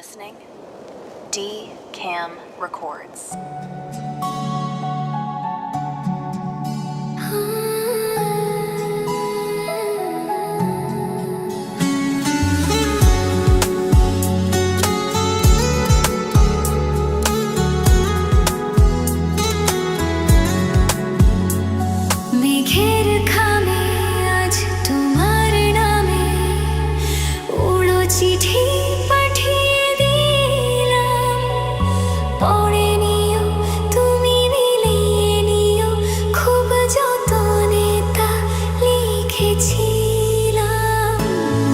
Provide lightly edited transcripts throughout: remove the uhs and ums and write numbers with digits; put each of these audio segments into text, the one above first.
listening? D Cam Records. মেঘের খামে আজ তোমার নামে উড়ো চিঠি পাঠিয়ে দিলাম। পড়ে নিও, তুমি মিলিয়ে নিও, খুব যতনে তা লিখেছিলাম।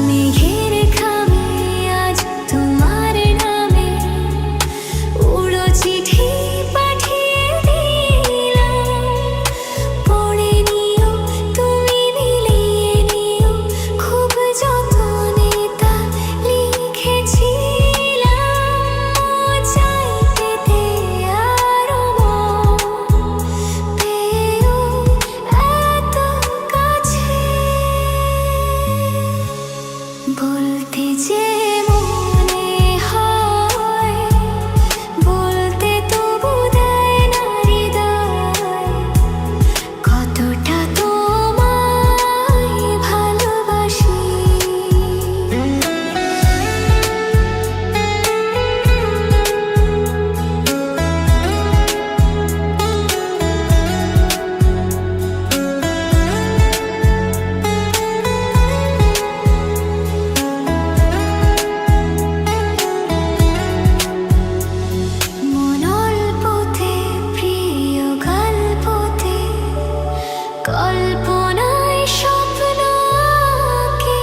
মেঘের খামে আজ তোমার নামে উড়ো চিঠি পাঠিয়ে দিলাম। পড়ে নিও, তুমি মিলিয়ে নিও, খুব যতনে তা লিখেছিলাম। চাই পেতে আরো মন, পেয়েও এত কাছে। বলতে যে মনে হয়, বলতে তবু দেয় না হৃদয়, কতটা তোমায় ভালোবাসি। মনল্পতে প্রিয় গল্পতে কল্পনায় স্বপ্ন আঁকে।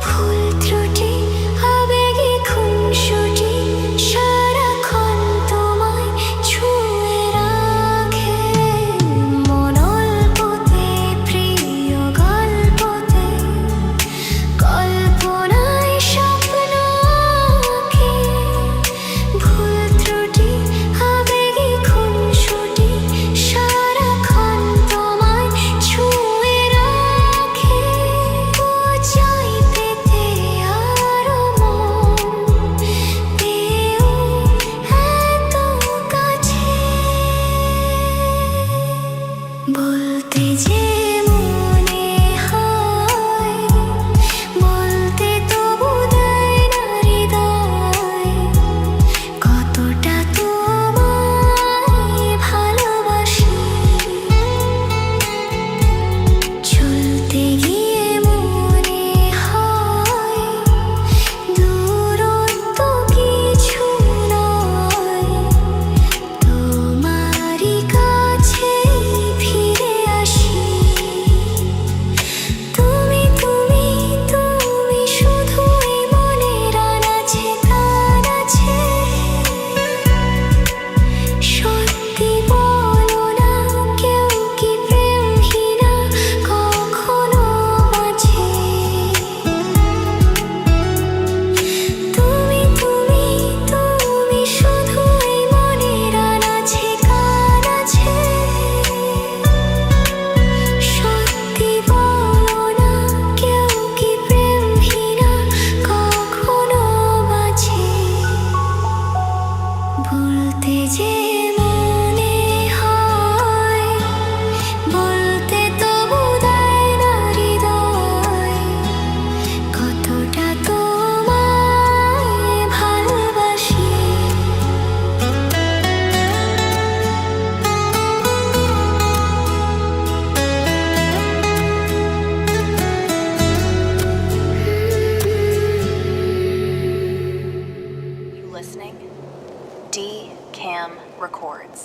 ভুল ত্রুটি আবেগে খুনসুটি সারাক্ষণ তোমায় ছুঁয়ে রাখে। মনল্পতে প্রিয় গল্পতে কল্পনায় স্বপ্ন আঁকে। ভুল ত্রুটি আবেগে খুনসুটি সারাক্ষণ তোমায় ছুঁয়ে রাখে। ও চাই পেতে আরো মন, পেয়েও এত কাছে। বলতে যে মনে হয়, বলতে তবু দেয় না হৃদয়, কতটা তোমায় ভালোবাসি। চলতে গিয়ে মনে হয়, দূরত্ব কিছু নয়, তোমারই কাছে ফিরে আসি। তুমি তুমি তুমি শুধুই মনের আনাচে কানাচে। সত্যি বলো না, কেউ কি প্রেমহীনা কখনো বাঁচে? তুমি তুমি তুমি শুধুই মনের আনাচে কানাচে। সত্যি বলো না, কেউ কি প্রেমহীনা কখনো বাঁচে? বলতে যে মনে হয়, বলতে তবু দেয় না হৃদয়, কতটা তোমায় ভালোবাসি। You listening? D Cam Records.